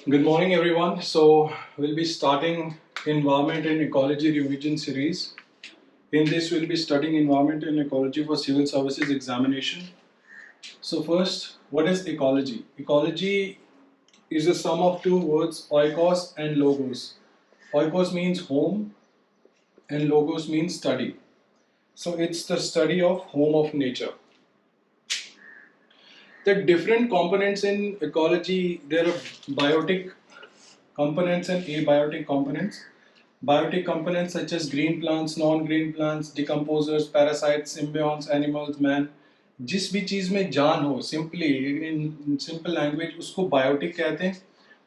Good morning, everyone. So, we'll be starting Environment and Ecology Revision series. In this, we'll be studying Environment and Ecology for Civil Services examination. So, first, what is ecology? Ecology is a sum of two words, oikos and logos. Oikos means home, and logos means study. So, it's the study of home of nature. The different components in ecology, there are biotic components and abiotic components. Biotic components such as green plants, non-green plants, decomposers, parasites, symbionts, animals, man. जिस भी चीज़ में जान हो simply in simple language उसको biotic कहते हैं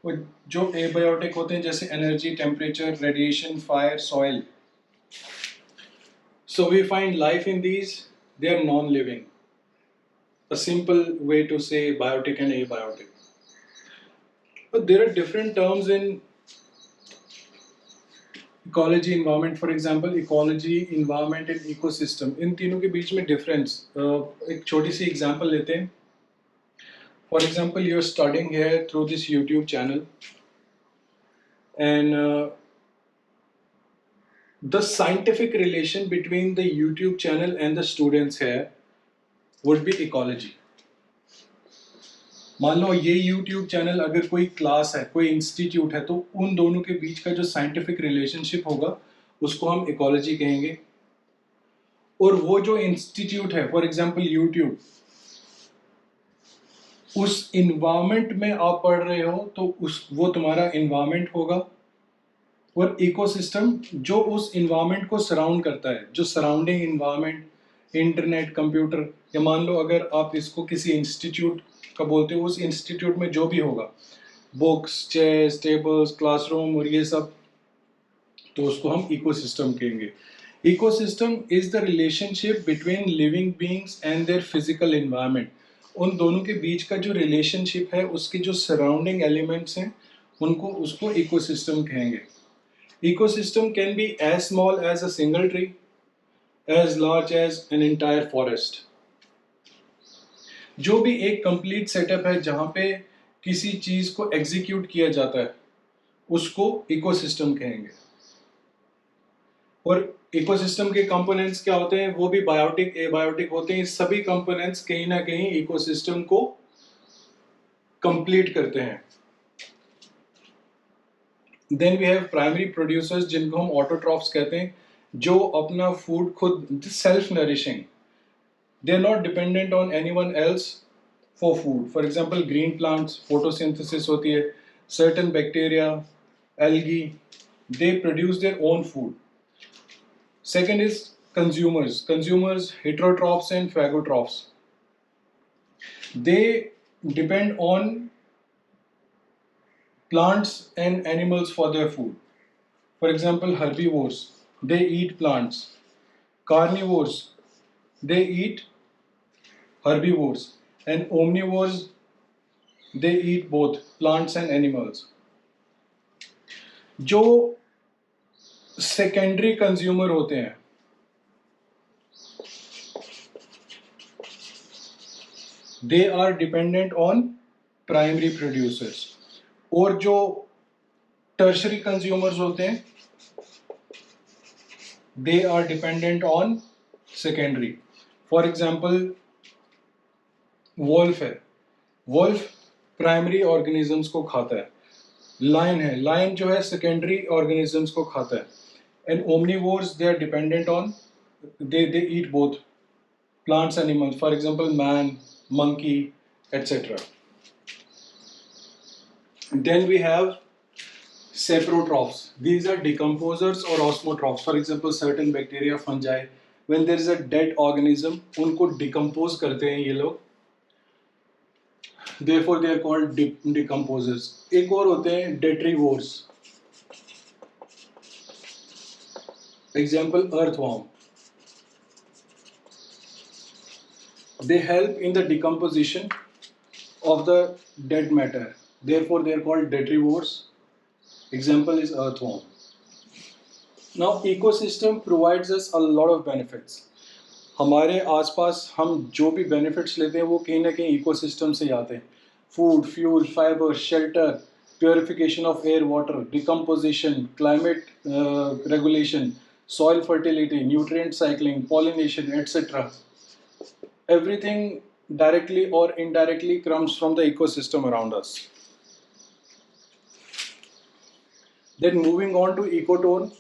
और जो एबायोटिक होते हैं जैसे energy temperature radiation fire soil so we find life in these they are non living a simple way to say biotic and abiotic but there are different terms in ecology environment for example ecology environment and ecosystem इन तीनों के बीच में difference एक छोटी सी example लेते हैं for example you are studying here through this YouTube channel and the scientific relation between the YouTube channel and the students here would be ecology मान लो ये यूट्यूब चैनल अगर कोई क्लास है कोई इंस्टीट्यूट है तो उन दोनों के बीच का जो साइंटिफिक रिलेशनशिप होगा उसको हम इकोलॉजी कहेंगे और वो जो इंस्टीट्यूट है फॉर एग्जांपल यूट्यूब उस इन्वायरमेंट में आप पढ़ रहे हो तो उस वो तुम्हारा इन्वायरमेंट होगा और इकोसिस्टम जो उस इन्वायरमेंट को सराउंड करता है जो सराउंडिंग इन्वायरमेंट इंटरनेट कंप्यूटर या मान लो अगर आप इसको किसी इंस्टीट्यूट का बोलते हो उस इंस्टीट्यूट में जो भी होगा बुक्स चेयर्स टेबल्स क्लासरूम और ये सब तो उसको हम इकोसिस्टम कहेंगे ecosystem is the relationship between living beings and their physical environment उन दोनों के बीच का जो रिलेशनशिप है उसके जो सराउंडिंग एलिमेंट्स हैं उनको उसको इकोसिस्टम कहेंगे ecosystem can be as small as a single tree as large as an entire forest जो भी एक कंप्लीट सेटअप है जहां पे किसी चीज को एग्जीक्यूट किया जाता है उसको इकोसिस्टम कहेंगे और इकोसिस्टम के कंपोनेंट्स क्या होते हैं वो भी बायोटिक एबायोटिक होते हैं सभी कंपोनेंट्स कहीं ना कहीं इकोसिस्टम को कंप्लीट करते हैं then we have primary producers जिनको हम ऑटोट्रॉफ्स कहते हैं जो अपना फूड खुद self nourishing they are not dependent on anyone else for food for example green plants photosynthesis होती है certain bacteria algae they produce their own food second is consumers heterotrophs and phagotrophs they depend on plants and animals for their food. For example, herbivores, they eat plants. Carnivores, they eat herbivores. And omnivores, they eat both plants and animals. जो secondary consumer होते हैं they are dependent on primary producers और जो tertiary consumers होते हैं they are dependent on secondary for example wolf है wolf primary organisms को खाता है लायन है लायन जो है सेकेंडरी ऑर्गेनिजम्स को खाता है and omnivores they are dependent on they eat both plants animals for example man monkey etc then we have saprotrophs these are decomposers or osmotrophs for example certain bacteria fungi when there is a dead organism उनको decompose करते हैं ये लोग therefore they are called decomposers एक और होते हैं detrivores example earthworm they help in the decomposition of the dead matter therefore they are called detrivores example is earthworm now ecosystem provides us a lot of benefits हमारे आसपास हम जो भी benefits लेते हैं वो कहीं ना कहीं इकोसिस्टम से आते हैं food fuel fibre shelter purification of air, water, decomposition, climate regulation, soil fertility, nutrient cycling, pollination, etc. Everything directly or indirectly comes from the ecosystem around us. Then moving on to ecotone.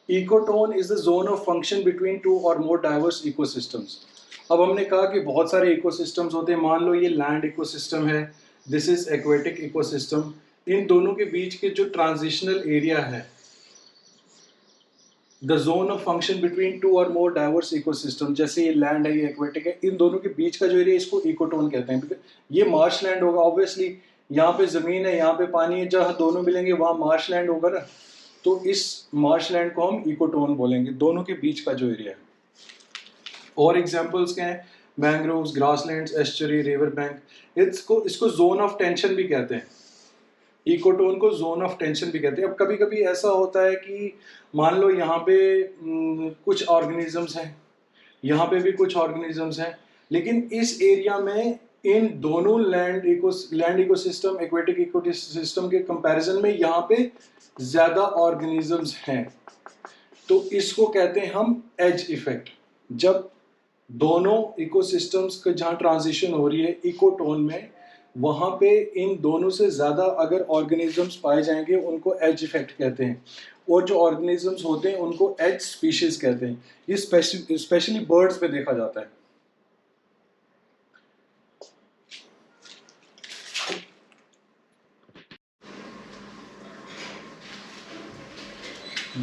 Ecotone is the zone of function between two or more diverse ecosystems. अब हमने कहा कि बहुत सारे ecosystems होते हैं. मान लो ये लैंड इकोसिस्टम है, दिस इज एक्वेटिक इकोसिस्टम. इन दोनों के बीच के जो ट्रांजिशनल एरिया है, the zone of function between two और मोर डाइवर्स इकोसिस्टम, जैसे ये लैंड है, ये एक्वेटिक है, इन दोनों के बीच का जो एरिया, इसको इकोटोन कहते हैं. ये मार्श लैंड होगा ऑब्वियसली, यहाँ पे जमीन है, यहाँ पे पानी है, जहाँ दोनों मिलेंगे वहाँ मार्श लैंड होगा ना. तो इस मार्श लैंड को हम इकोटोन बोलेंगे, दोनों के बीच का जो एरिया है. और एग्जांपल्स क्या हैं? Mangroves, grasslands, estuary, river bank. इसको जोन ऑफ टेंशन भी कहते हैं. इकोटोन को जोन ऑफ टेंशन भी कहते हैं. अब कभी कभी ऐसा होता है कि मान लो यहाँ पे कुछ ऑर्गेनिजम्स हैं, यहाँ पे भी कुछ ऑर्गेनिजम्स हैं, लेकिन इस एरिया में इन दोनों लैंड इकोसिस्टम, एक्वेटिक इकोसिस्टम के कंपैरिजन में यहाँ पे ज्यादा ऑर्गेनिजम्स हैं. तो इसको कहते हैं हम एज इफेक्ट. जब दोनों इकोसिस्टम्स का जहाँ ट्रांजिशन हो रही है इकोटोन में, वहाँ पे इन दोनों से ज़्यादा अगर ऑर्गेनिजम्स पाए जाएंगे उनको एज इफेक्ट कहते हैं. और जो ऑर्गेनिजम्स होते हैं उनको एज स्पीशीज कहते हैं. ये स्पेशली बर्ड्स पे देखा जाता है.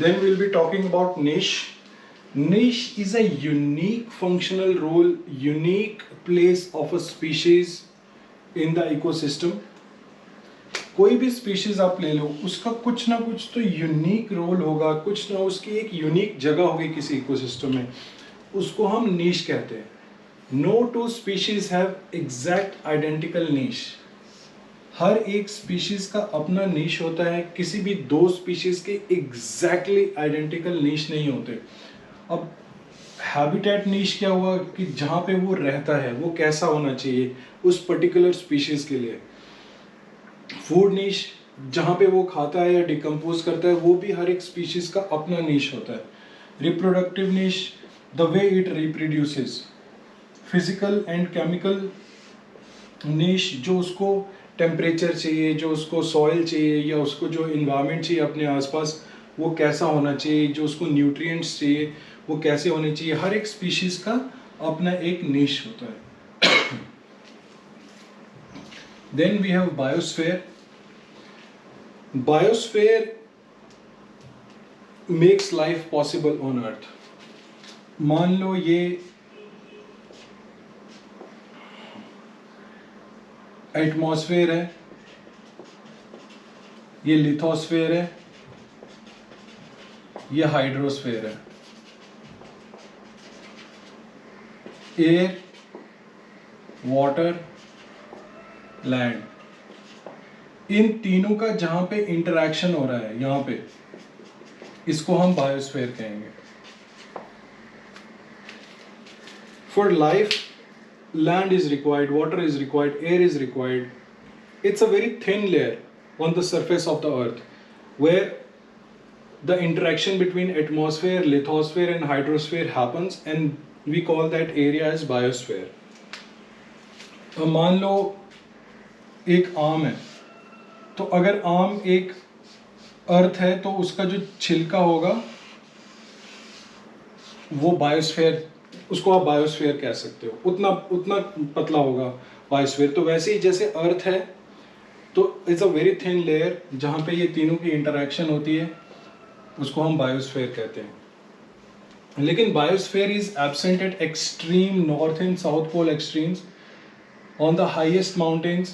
Then we'll be talking about niche. Niche is a unique functional role, unique place of a species in the ecosystem. कोई भी स्पीशीज आप ले लो, उसका कुछ ना कुछ तो यूनिक रोल होगा, कुछ ना उसकी एक यूनिक जगह होगी किसी इकोसिस्टम में, उसको हम नीश कहते हैं. No two species have exact identical niche. हर एक स्पीशीज का अपना नीश होता है. किसी भी दो स्पीशीज के एग्जैक्टली आइडेंटिकल नीश नहीं होते. अब हैबिटेट नीश क्या हुआ कि जहाँ पे वो रहता है वो कैसा होना चाहिए उस पर्टिकुलर स्पीशीज के लिए. फूड नीश, जहाँ पे वो खाता है या डिकम्पोज करता है, वो भी हर एक स्पीशीज का अपना नीश होता है. Reproductive niche, the way it reproduces. Physical and chemical niche, जो उसको टेम्परेचर चाहिए, जो उसको सॉइल चाहिए, या उसको जो इन्वायरमेंट चाहिए अपने आसपास वो कैसा होना चाहिए, जो उसको न्यूट्रिएंट्स चाहिए वो कैसे होने चाहिए. हर एक स्पीशीज का अपना एक नीश होता है. Then we have biosphere. Biosphere makes life possible on earth. मान लो ये एटमॉस्फेयर है, ये लिथोस्फेयर है, ये हाइड्रोस्फेयर है. एयर, वाटर, लैंड, इन तीनों का जहां पे इंटरेक्शन हो रहा है यहाँ पे, इसको हम बायोस्फीयर कहेंगे. For life, land is required, water is required, air is required. It's a very thin layer on the surface of the earth where the interaction between atmosphere, lithosphere and hydrosphere happens, and we call that area as biosphere. अब मान लो एक आम है, तो अगर आम एक अर्थ है तो उसका जो छिलका होगा वो बायोस्फीयर, उसको आप बायोस्फीयर कह सकते हो. उतना उतना पतला होगा बायोस्फीयर. तो वैसे ही जैसे अर्थ है तो it's a very thin layer जहाँ पे ये तीनों की इंटरेक्शन होती है, उसको हम बायोस्फीयर कहते हैं. लेकिन biosphere is absent at extreme north and south pole extremes, on the highest mountains,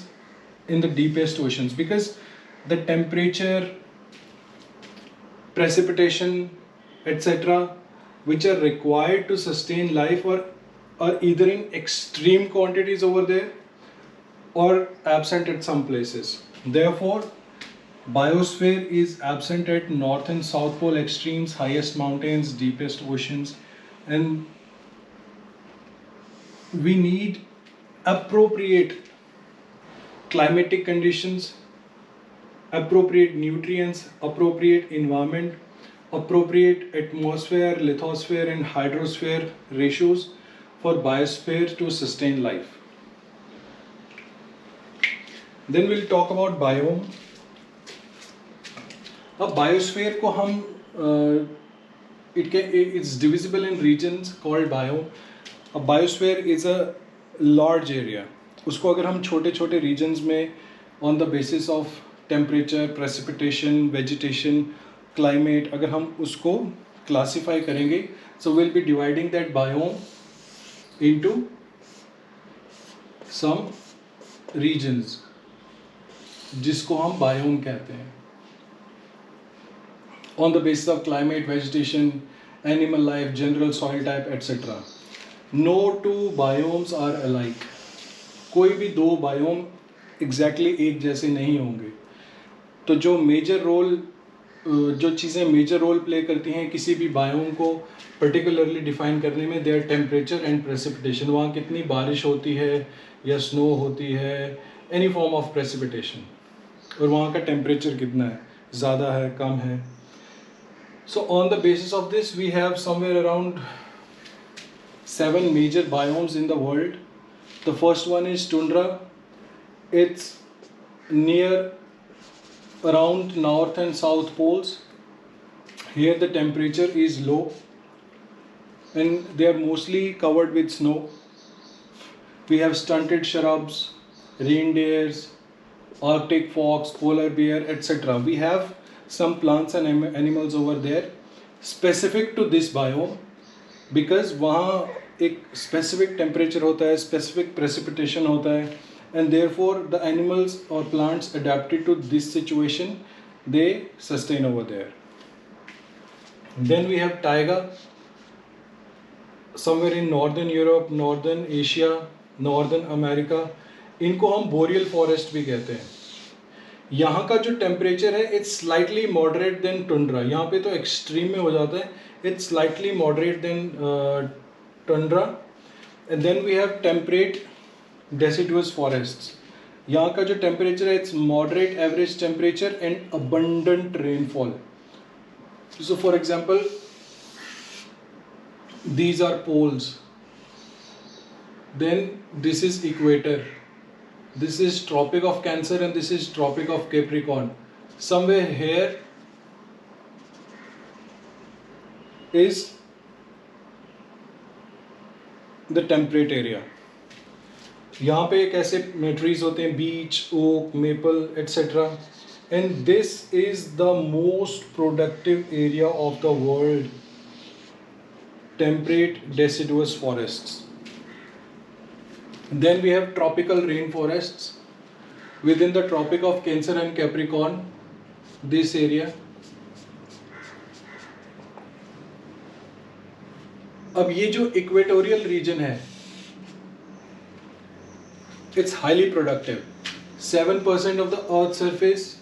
in the deepest oceans, because the temperature, precipitation, etc., which are required to sustain life are either in extreme quantities over there or absent at some places. Therefore, biosphere is absent at north and south pole extremes, highest mountains, deepest oceans, and we need appropriate climatic conditions appropriate nutrients, appropriate environment, appropriate atmosphere, lithosphere and hydrosphere ratios for biosphere to sustain life. Then we'll talk about biome. अब biosphere को हम it's divisible in regions called biome. A biosphere is a large area. उसको अगर हम छोटे छोटे regions में on the basis of temperature, precipitation, vegetation, climate, अगर हम उसको classify करेंगे, so we'll be dividing that biome into some regions जिसको हम biome कहते हैं. On the basis of climate, vegetation, animal life, general soil type, etc. No two biomes are alike. कोई भी दो बायोम exactly एक जैसे नहीं होंगे. तो जो मेजर रोल जो चीज़ें मेजर रोल प्ले करती हैं किसी भी बायोम को पर्टिकुलरली डिफाइन करने में, देयर टेम्परेचर एंड प्रेसिपिटेशन, वहाँ कितनी बारिश होती है या स्नो होती है, एनी फॉर्म ऑफ प्रेसिपिटेशन, और वहाँ का टेम्परेचर कितना है, ज़्यादा है कम है. So on the basis of this, we have somewhere around 7 major biomes in the world. The first one is tundra. It's near around north and south poles. Here the temperature is low and they are mostly covered with snow. We have stunted shrubs, reindeers, Arctic fox, polar bear, etc. We have some plants and animals over there specific to this biome because वहाँ एक specific temperature होता है, specific precipitation होता है, and therefore the animals or plants adapted to this situation, they sustain over there. Then we have taiga, somewhere in northern Europe, northern Asia, northern America. इनको हम boreal forest भी कहते हैं. यहाँ का जो टेम्परेचर है it's slightly moderate than tundra. यहाँ पे तो एक्सट्रीम में हो जाता है, it's slightly moderate than tundra. And then we have temperate deciduous forests. यहाँ का जो टेम्परेचर है it's moderate average temperature and abundant rainfall. So for example these are poles, then this is equator. This is Tropic of Cancer and this is Tropic of Capricorn. Somewhere here is the temperate area. यहाँ पे कैसे trees होते हैं, beech, oak, maple, etc. And this is the most productive area of the world. Temperate deciduous forests. Then we have tropical rainforests within the Tropic of Cancer and Capricorn, this area. अब ये जो equatorial region है it's highly productive. 7% of the earth's surface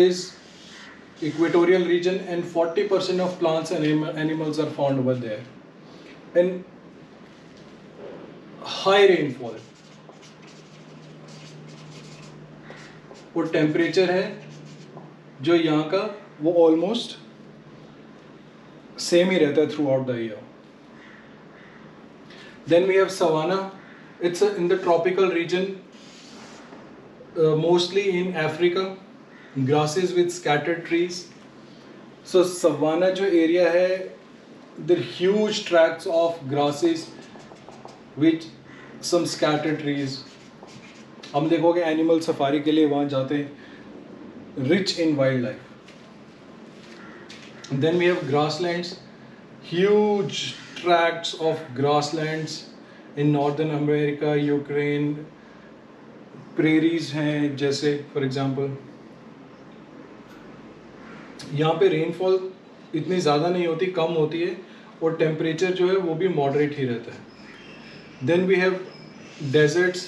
is equatorial region and 40% of plants and animals are found over there. And high rainfall. वो temperature है जो यहाँ का वो ऑलमोस्ट सेम ही रहता है throughout the year. Then we have savanna. It's in the tropical region, mostly in Africa. Grasses with scattered trees. So savanna जो एरिया है, there huge tracts of grasses which some scattered trees. हम देखोगे animal safari के लिए वहाँ जाते हैं, rich in wildlife. Then we have grasslands, huge tracts of grasslands in northern America, Ukraine. Prairies हैं जैसे for example. यहाँ पे रेनफॉल इतनी ज़्यादा नहीं होती, कम होती है, और टेम्परेचर जो है वो भी मॉडरेट ही रहता है. Then we have deserts.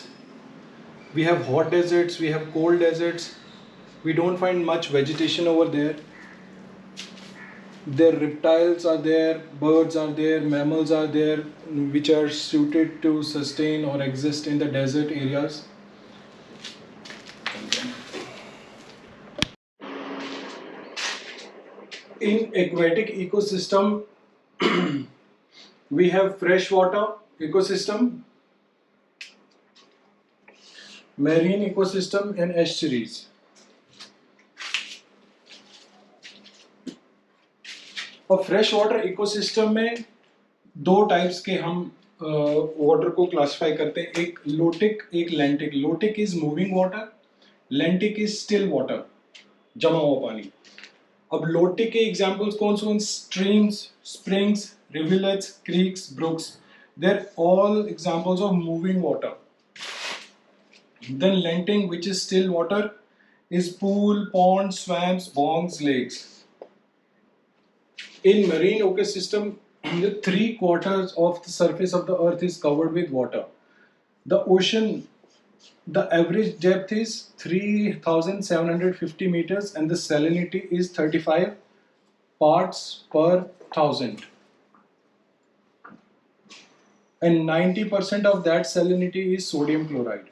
We have hot deserts, we have cold deserts. We don't find much vegetation over there. There reptiles are there, birds are there, mammals are there which are suited to sustain or exist in the desert areas. In aquatic ecosystem, we have freshwater ecosystem, marine ecosystem and estuaries. और fresh water ecosystem में दो types के हम water को classify करते हैं, एक lotic एक lentic. Lotic is moving water, lentic is still water, जमा हुआ पानी. अब लोटिक के एग्जांपल्स कौन से? Streams, springs, rivulets, creeks, brooks, they are all examples of moving water. Then lentic, which is still water, is pool, ponds, swamps, bogs, lakes. In marine ecosystem, 3/4 of the surface of the earth is covered with water. The ocean, the average depth is 3,750 meters and the salinity is 35 parts per thousand. And 90% of that salinity is sodium chloride.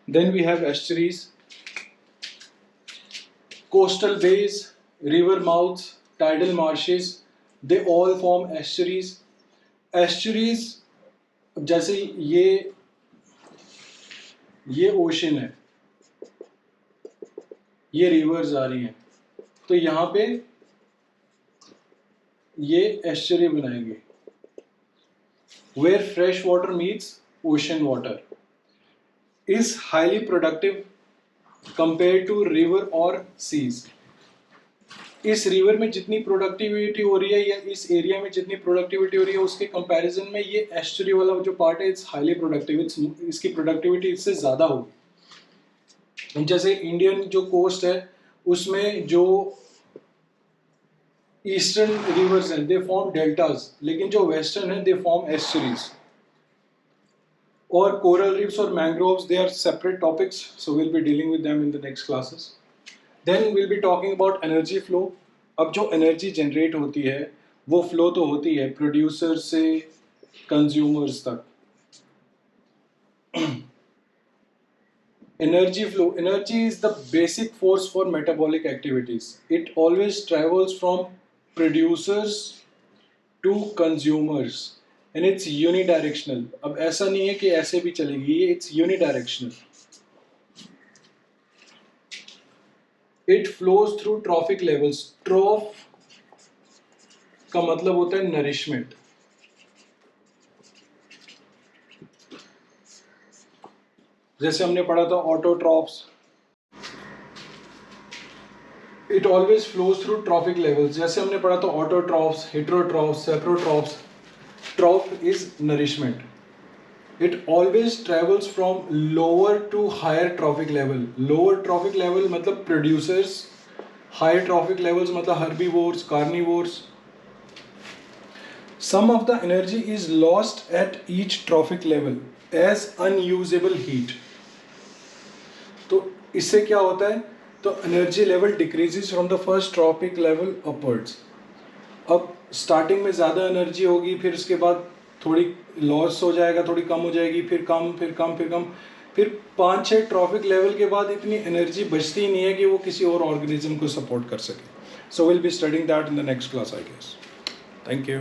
Then we have estuaries, coastal bays, river mouths, tidal marshes, they all form estuaries. Estuaries, जैसे ये ocean है, ये reverse आ रही हैं, तो यहाँ पे ये एस्चुरी बनाएंगे, where fresh water meets ocean water, is highly productive compared to river or seas. इस रिवर में जितनी प्रोडक्टिविटी हो रही है या इस एरिया में जितनी प्रोडक्टिविटी हो रही है उसके कंपैरिजन में ये एस्चुरी वाला जो पार्ट है इट्स हाईली प्रोडक्टिव, इसकी प्रोडक्टिविटी इससे ज़्यादा होगी. जैसे इंडियन जो कोस्ट है उसमें जो ईस्टर्न रिवर्स हैं दे फॉर्म डेल्टाज, लेकिन जो वेस्टर्न है दे फॉर्म एस्चुरीज. और कोरल रीफ्स और mangroves, they are separate topics, so we'll be dealing with them in the next classes. Then we'll be talking about energy flow. अब जो energy generate होती है वो फ्लो तो होती है प्रोड्यूसर से कंज्यूमर्स तक. Energy flow, energy is the basic force for metabolic activities. It always travels from producers to consumers and it's unidirectional. अब ऐसा नहीं है कि ऐसे भी चलेगी, ये it's unidirectional. It flows through trophic levels. Troph का मतलब होता है nourishment. जैसे हमने पढ़ा था autotrophs. It always flows through trophic levels. जैसे हमने पढ़ा था autotrophs, heterotrophs, saprotrophs. Troph is nourishment. It always travels from lower to higher trophic level. Lower trophic level मतलब producers, higher trophic levels मतलब herbivores, carnivores. Some of the energy is lost at each trophic level as unusable heat. तो इससे क्या होता है? तो energy level decreases from the first trophic level upwards. अब starting में ज़्यादा एनर्जी होगी, फिर उसके बाद थोड़ी लॉस हो जाएगा, थोड़ी कम हो जाएगी, फिर कम, फिर कम, फिर कम, फिर 5-6 ट्रॉफिक लेवल के बाद इतनी एनर्जी बचती नहीं है कि वो किसी और ऑर्गेनिज्म को सपोर्ट कर सके. So will be studying that in the next class I guess. Thank you.